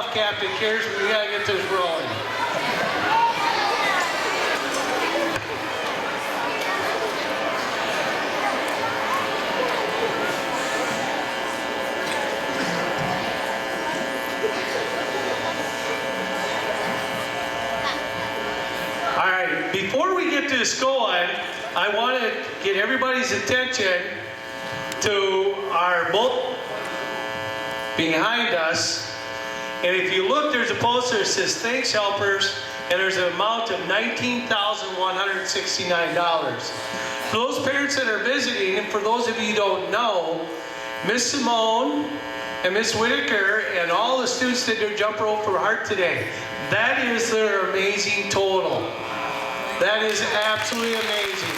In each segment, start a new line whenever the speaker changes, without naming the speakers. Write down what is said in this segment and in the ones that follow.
off, Captain Kears. We gotta get this rolling. All right, before we get this going, I want to get everybody's attention to our boat behind us. And if you look, there's a poster that says thanks helpers, and there's an amount of $19,169. For those parents that are visiting, and for those of you who don't know, Miss Simone and Miss Whitaker and all the students that do jump rope for heart today, that is their amazing total. That is absolutely amazing.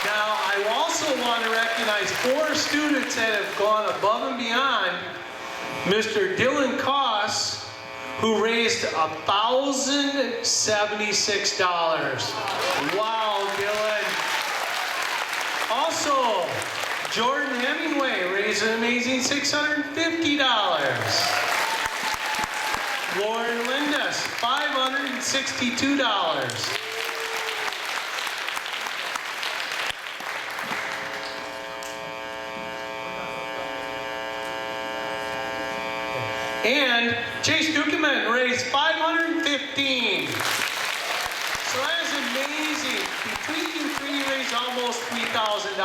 Now, I also want to recognize 4 students that have gone above and beyond. Mr. Dylan Koss, who raised $1,076. Wow, Dylan. Also, Jordan Hemingway raised an amazing $650. Lauren Lindas, $562. And Chase Dukeman raised $515. So that is amazing. Between you three, you raised almost $3,000.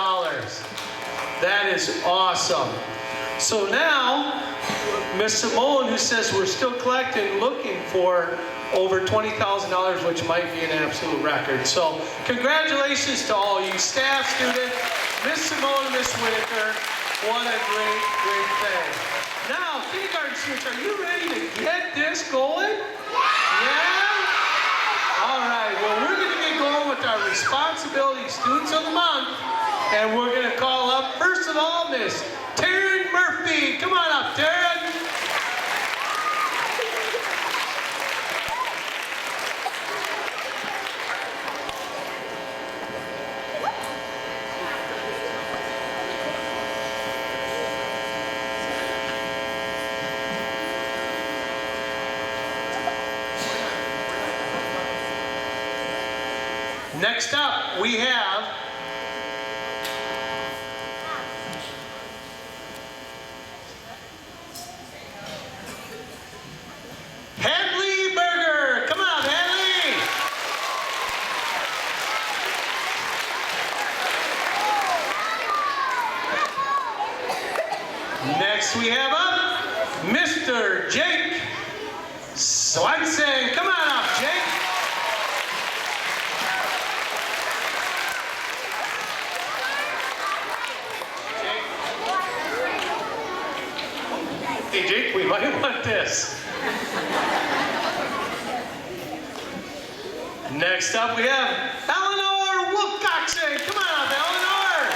That is awesome. So now, Miss Simone, who says we're still collecting, looking for over $20,000, which might be an absolute record. So congratulations to all you staff, students, Miss Simone and Miss Whitaker. What a great, great thing. Now, kindergarten students, are you ready to get this going? Yeah? All right, well, we're going to get going with our responsibility students of the month, and we're going to call up, first of all, Miss Taryn Murphy. Come on up, Taryn. Next up, we have Hadley Berger. Come on, Hadley. Next, we have up Mr. Jake Swanson. Come on up, Jake. Hey, Jake, we might want this. Next up, we have Eleanor Wilcoxon. Come on up, Eleanor.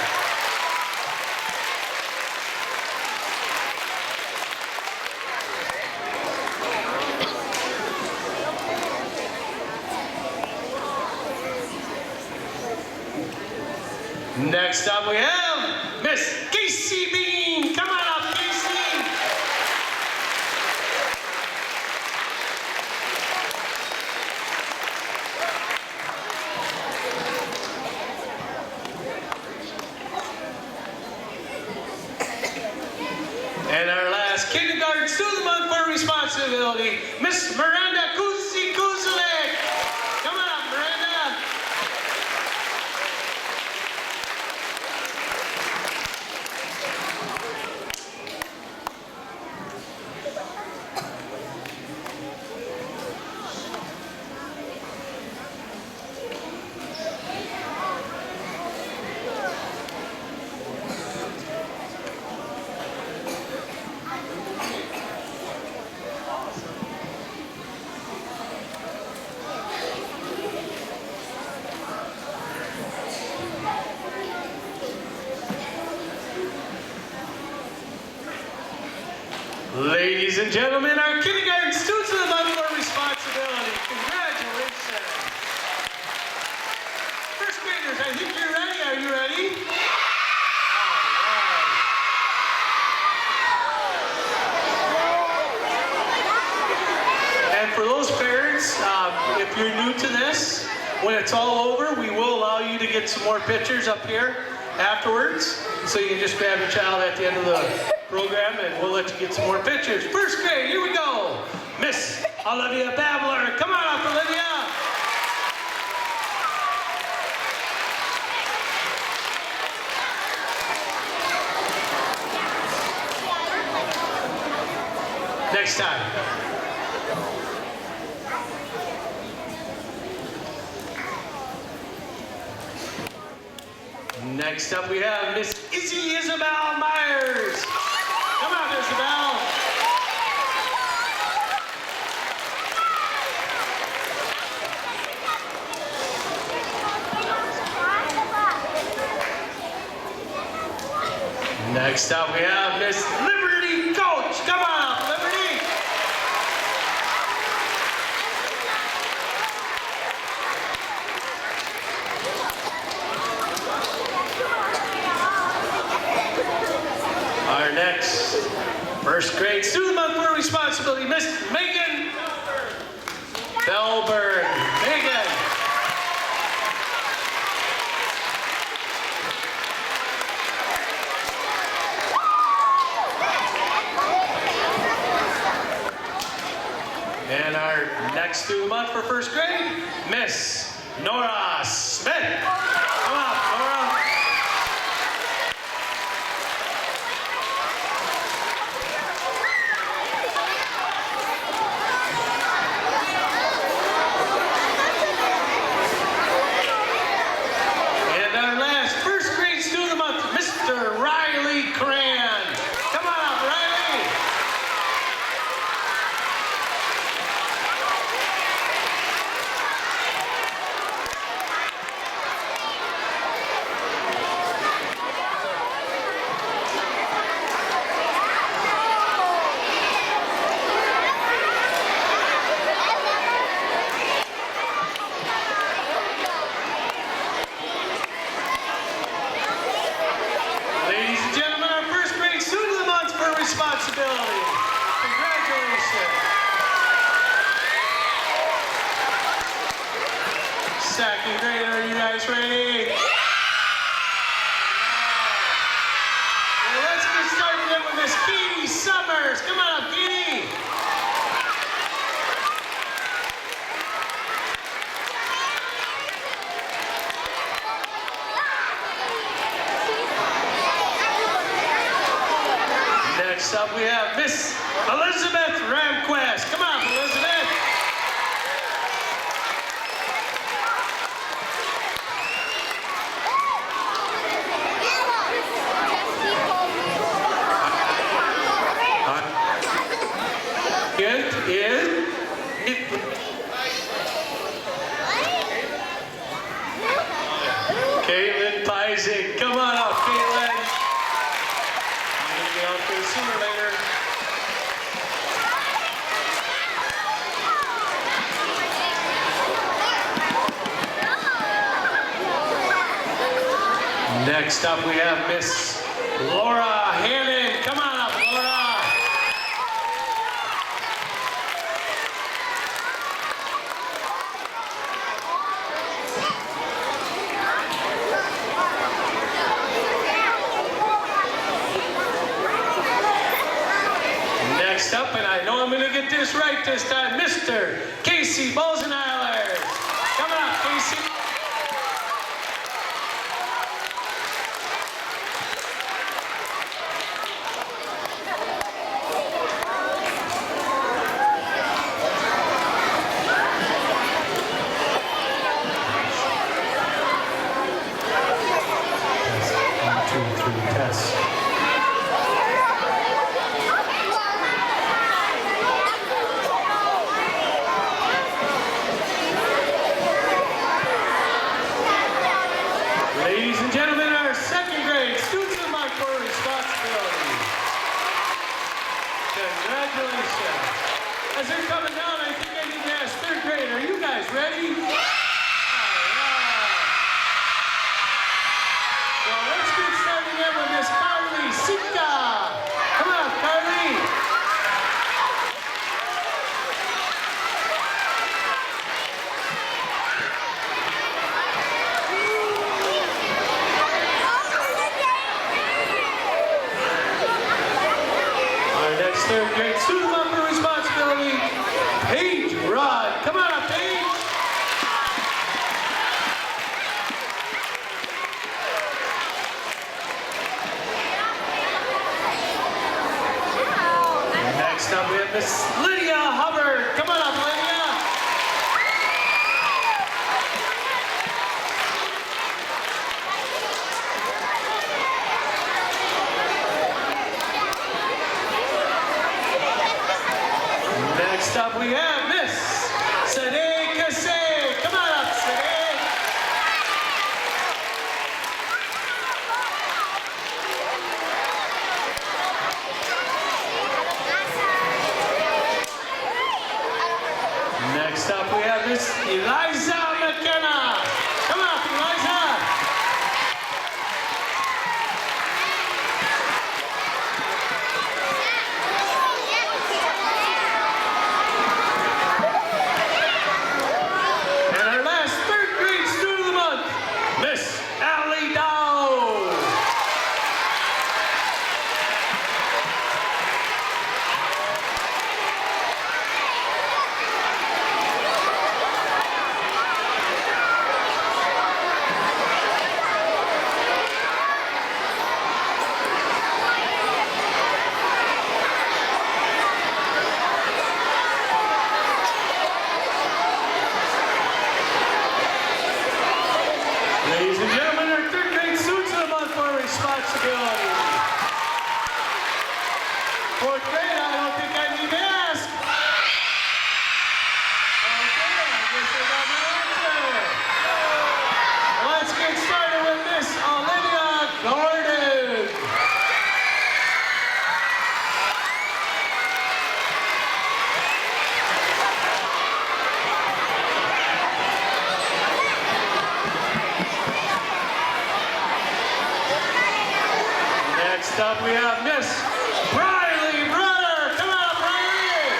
Next up, we have Miss Casey Bean. Come on up, Casey. And our last kindergarten student of the month for responsibility, Miss Miranda Kuzik. Come on up, Miranda. Ladies and gentlemen, our kindergarten students of the month for responsibility. Congratulations. First graders, I think you're ready. Are you ready? All right. if you're new to this, when it's all over, we will allow you to get some more pictures up here afterwards. So you can just grab your child at the end of the program and we'll let you get some more pictures. First grade, here we go. Miss Olivia Babler. Come on up, Olivia. Next time. Next up we have Miss Isabel Myers. Come on, Isabel. Next up we have Miss Liberty Coach. Come on up, Liberty. Our next first grade student of the month for responsibility, Miss Megan Bellberg. Megan. And our next student of the month for first grade, Miss Nora Smith. Come on, Nora. Responsibility. Congratulations. Second grade, are you guys ready? Well, let's get started in with Miss Katie Summers. Come on up, Katie. Next up we have Miss Elizabeth Ramquist. Come on, Elizabeth. Caitlin Peising. Come on up, Caitlin. I'll be out sooner or later. Next up we have Miss Laura Hannon. Come on up, Laura. Next up, and I know I'm going to get this right this time, Mr. Casey Bosenheiler. Come on up, Casey. Ladies and gentlemen, our second grade students of my core responsibility. Congratulations. As they're coming down, I think I need to ask third grade, are you guys ready? All right. Well, let's get started in with Miss Carly Sika. Come on, Carly. Next third grade student of the month for responsibility, Paige Rod. Come on up, Paige. Next up we have Miss Lydia Hubbard. Come on up, Lydia. Next up we have Miss Sade Kase. Come on up, Sade. Next up we have Miss Eliza McKenna. Come on up, Eliza. Ladies and gentlemen, our third grade students of the month for responsibility. Fourth grade, I don't think I need to ask. Okay, I guess I got my answer. Let's get started with Miss Olivia Gordon. Next up we have Miss Briley Brother. Come on, Briley.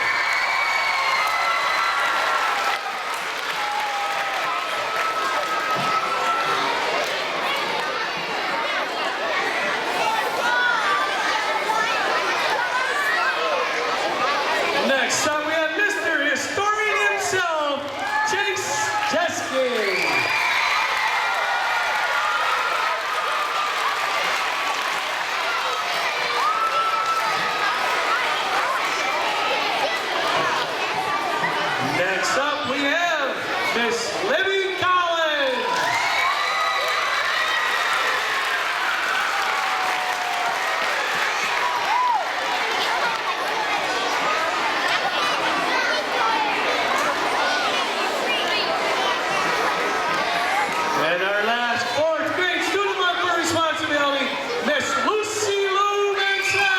Next up we have Mr. Historian himself, Chase Jeske. Next up we have Miss Libby Collins. And our last fourth grade student of the month for responsibility, Miss Lucy Lou Mansell.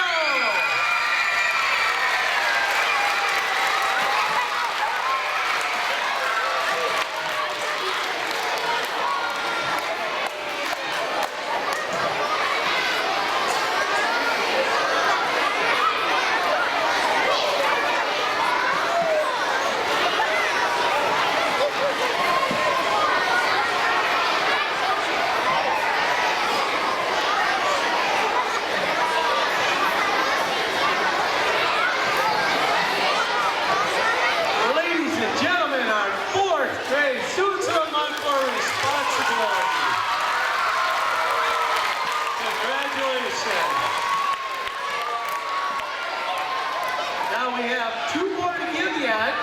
Now we have two more to give yet,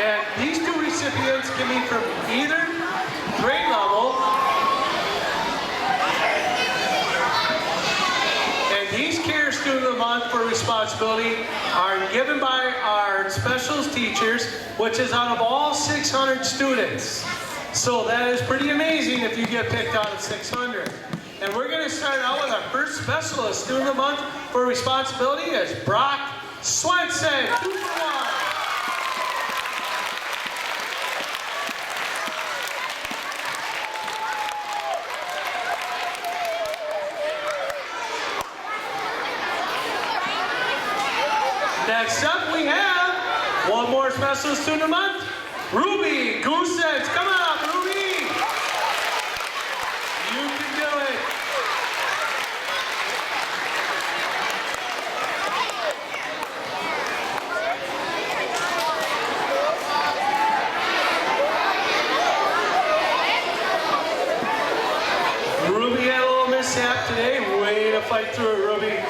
and these two recipients can be from either grade level. And these Care Student of the Month for responsibility are given by our specials teachers, which is out of all 600 students. So that is pretty amazing if you get picked out of 600. And we're going to start out with our first specialist student of the month for responsibility is Brock Swenson. 2 for 1. Next up we have one more specialist student of the month, Ruby Goosens. Come on up, Ruby. You can do it. get through it, Ruby.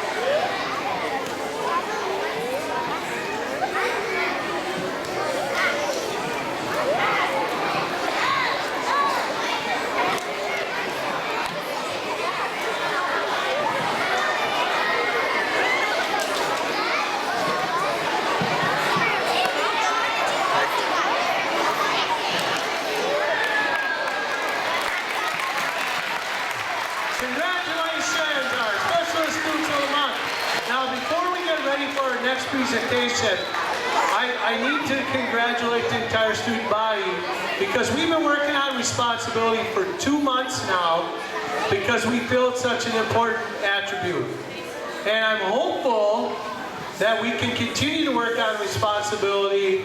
Congratulations, our specialist students of the month. Now, before we get ready for our next presentation, I need to congratulate the entire student body because we've been working on responsibility for 2 months now because we feel it's such an important attribute. And I'm hopeful that we can continue to work on responsibility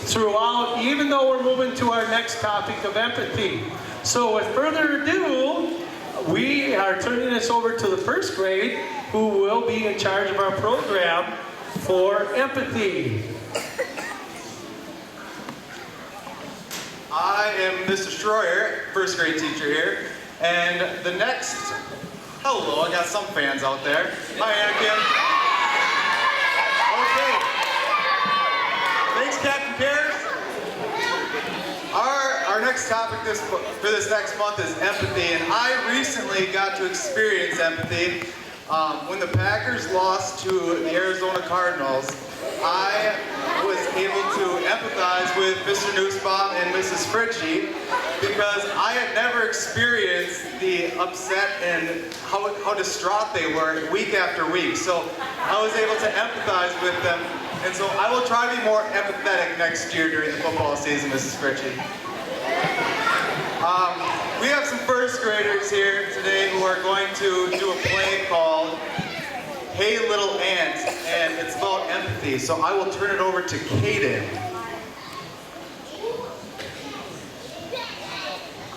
throughout, even though we're moving to our next topic of empathy. So with further ado, we are turning this over to the first grade, who will be in charge of our program for empathy.
I am Mr. Stroyer, first grade teacher here, and the next, hello, I got some fans out there. Hi, Anakin. Okay. Thanks, Captain Pears. Our next topic for this next month is empathy, and I recently got to experience empathy. When the Packers lost to the Arizona Cardinals, I was able to empathize with Mr. Nussbaum and Mrs. Fritchie because I had never experienced the upset and how distraught they were week after week. So I was able to empathize with them, and so I will try to be more empathetic next year during the football season, Mrs. Fritchie. We have some first graders here today who are going to do a play called Hey Little Ant, and it's about empathy. So I will turn it over to Kaden.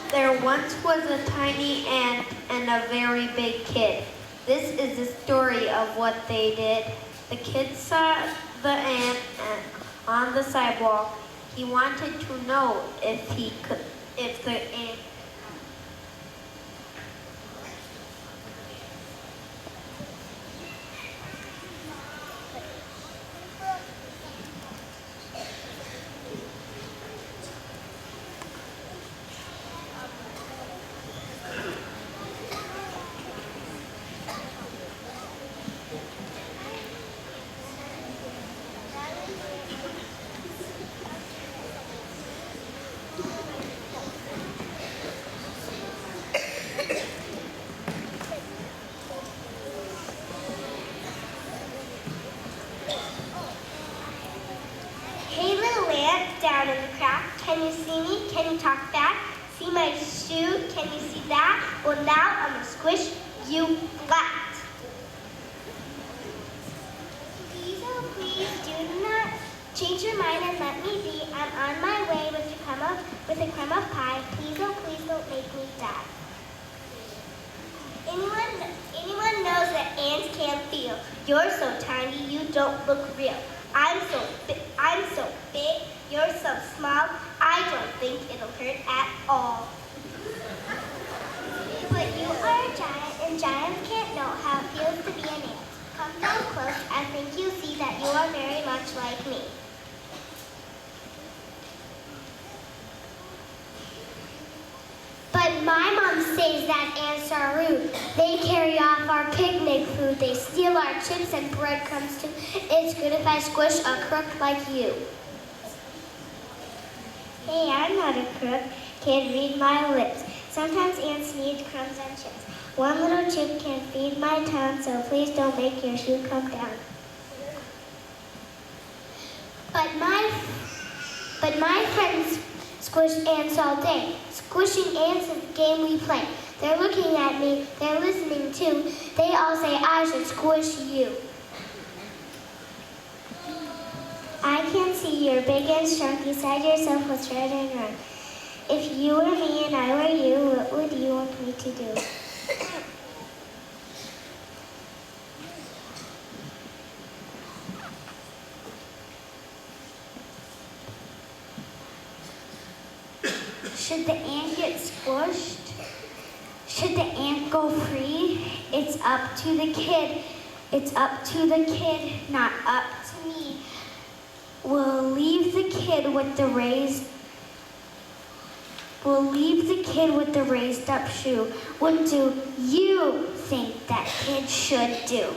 There once was a tiny ant and a very big kid. This is the story of what they did. The kid saw the ant on the sidewalk. He wanted to know if the ant
down in the crack. Can you see me? Can you talk back? See my shoe? Can you see that? Well, now I'm gonna squish you flat. Please, oh please, do not change your mind and let me be. I'm on my way with a crumb of pie. Please, oh please, don't make me die. Anyone knows that ants can't feel. You're so tiny, you don't look real. I'm so big, you're so small, I don't think it'll hurt at all. But you are a giant, and giants can't know how it feels to be an ant. Come down close, I think you'll see that you are very much like me. But my mom says that ants are rude. They carry off our picnic food. They steal our chips and breadcrumbs too. It's good if I squish a crook like you. Hey, I'm not a crook. Can't read my lips. Sometimes ants need crumbs and chips. One little chip can feed my tongue, so please don't make your shoe come down. But my friends squish ants all day. Squishing ants is a game we play. They're looking at me, they're listening too. They all say I should squish you. I can see you're big and strong. Beside yourself with red and run. If you were me and I were you, what would you want me to do? Should the ant get squished? Should the ant go free? It's up to the kid. It's up to the kid, not up to me. We'll leave the kid with the raised up shoe. What do you think that kid should do?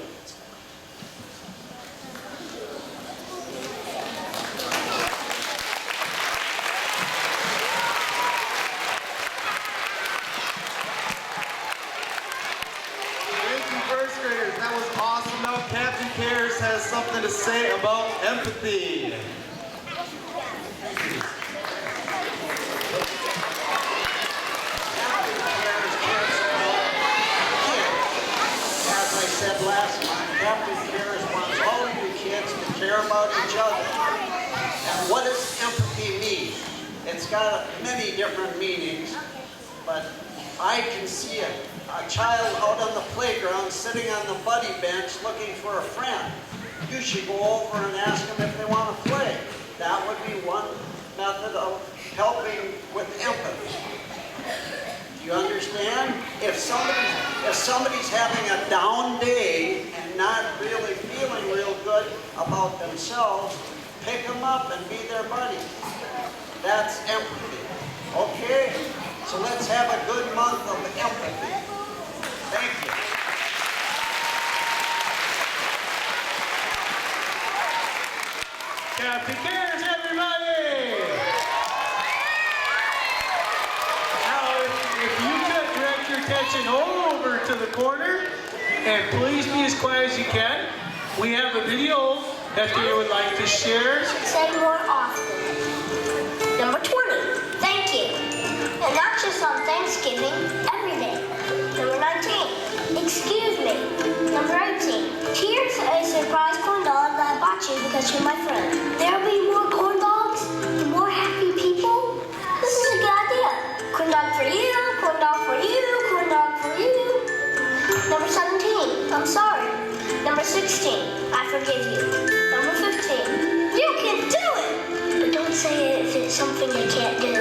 Thank you, first graders. That was awesome. Now Captain Cares has something to say about empathy.
As I said last time, Captain Cares wants all of you kids to care about each other. And what does empathy mean? It's got many different meanings, but I can see a child out on the playground sitting on the buddy bench looking for a friend. You should go over and ask them if they want to play. That would be one method of helping with empathy. Do you understand? If somebody's having a down day and not really feeling real good about themselves, pick them up and be their buddy. That's empathy. Okay? So let's have a good month of empathy. Thank you.
Captain Cares, everybody! Now, if you could direct your attention over to the corner, and please be as quiet as you can. We have a video that they would like to share.
Say more often. Number 20, thank you. And not just on Thanksgiving, every day. Number 19, excuse me. Number 18, here's a surprise corn dog that I bought you because you're my friend. There'll be more corn dogs and more happy people. This is a good idea. Corn dog for you, corn dog for you, corn dog for you. Number 17, I'm sorry. Number 16, I forgive you. Number 15, you can do it! But don't say it if it's something you can't do.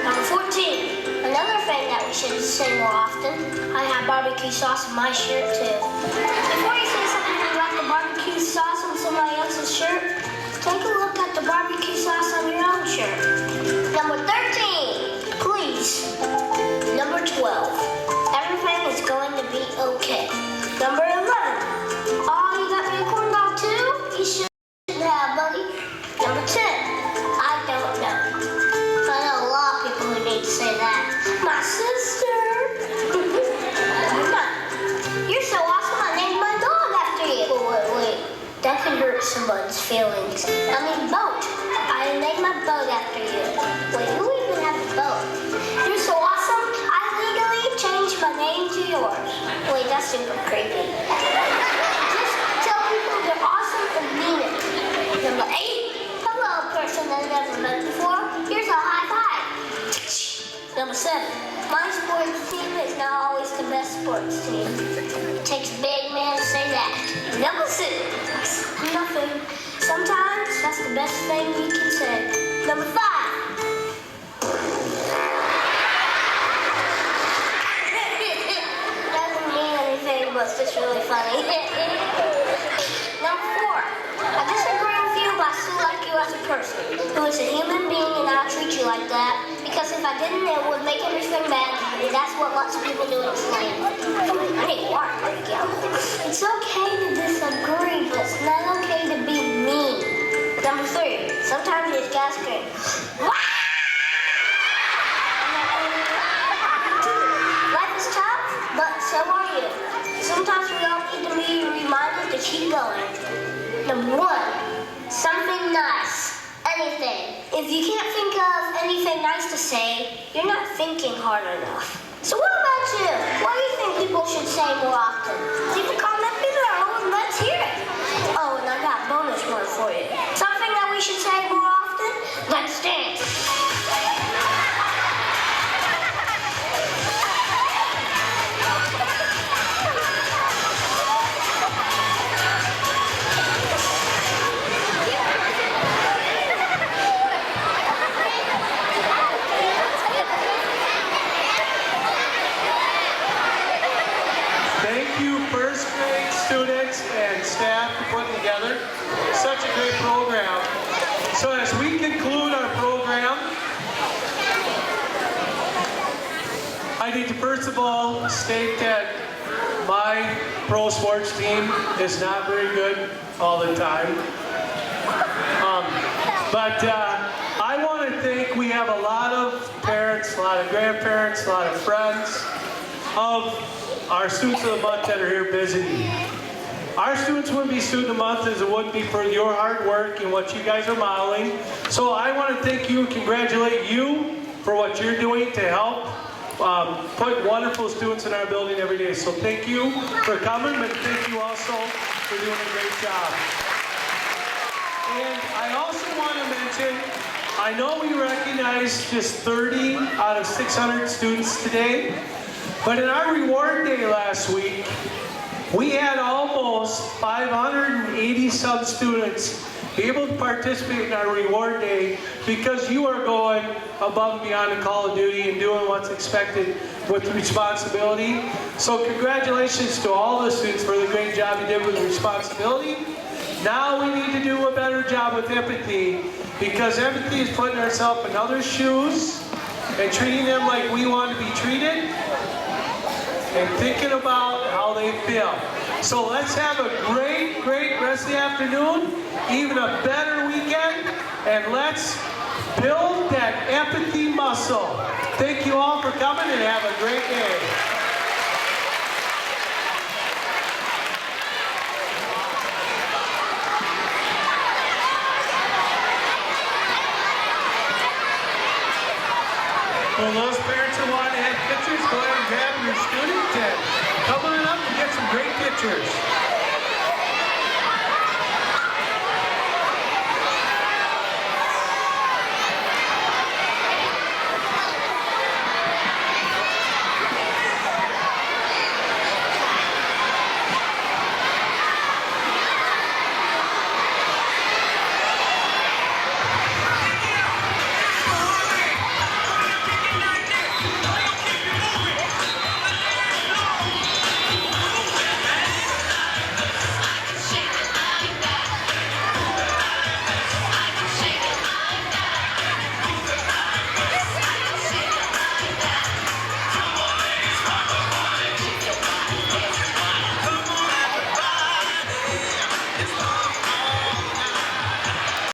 Number 14, another thing that we should say more often, I have barbecue sauce in my shirt too. Before you say something about the barbecue sauce on somebody else's shirt, take a look at the barbecue sauce on your own shirt. Number 13, please. Number 12, everything is going to be okay. Number 11, oh, you got me a corn dog too? You shouldn't have, buddy. Number 10, I don't know. I know a lot of people who need to say that. My sister. Number 9, you're so awesome, I named my dog after you. Wait. That could hurt someone's feelings. I mean, boat. I named my boat after you. Wait, who even has a boat? You're so awesome, I legally changed my name to yours. Wait, that's super creepy. Just tell people they're awesome and mean it. Number 8, hello, person that I've never met before. Here's a high five. Number 7, my sports team is not always the best sports team. It takes a big man to say that. Number 6, nothing. Sometimes that's the best thing you can say. Number 5, doesn't mean anything, but it's just really funny. Number 4, I disagree with you, but I still like you as a person, who is a human being, and I'll treat you like that. Because if I didn't, it would make everything bad, and that's what lots of people do in this land. I need water, Miguel. It's okay to disagree, but it's not okay to be mean. Number 3, sometimes you just gotta scream. Life is tough, but so are you. Sometimes we all need to be reminded to keep going. Number 1, something nice. Anything. If you can't think of anything nice to say, you're not thinking hard enough. So what about you? What do you think people should say more often? Leave a comment below and let's hear it. Oh, and I got a bonus one for you. Something that we should say more often? Let's dance.
Thank you program. So as we conclude our program, I need to first of all state that my pro sports team is not very good all the time. But I want to think we have a lot of parents, a lot of grandparents, a lot of friends of our students of the month that are here visiting. Our students wouldn't be student of the month as it would be for your hard work and what you guys are modeling. So I want to thank you and congratulate you for what you're doing to help put wonderful students in our building every day. So thank you for coming, but thank you also for doing a great job. And I also want to mention, I know we recognize just 30 out of 600 students today, but in our reward day last week, we had almost 580 some students be able to participate in our reward day because you are going above and beyond the call of duty and doing what's expected with responsibility. So congratulations to all the students for the great job you did with responsibility. Now we need to do a better job with empathy, because empathy is putting ourselves in others' shoes and treating them like we want to be treated and thinking about how they feel. So let's have a great, great rest of the afternoon, even a better weekend, and let's build that empathy muscle. Thank you all for coming and have a great day. For those parents who want to have pictures, go ahead and grab your student and come on up and get some great pictures.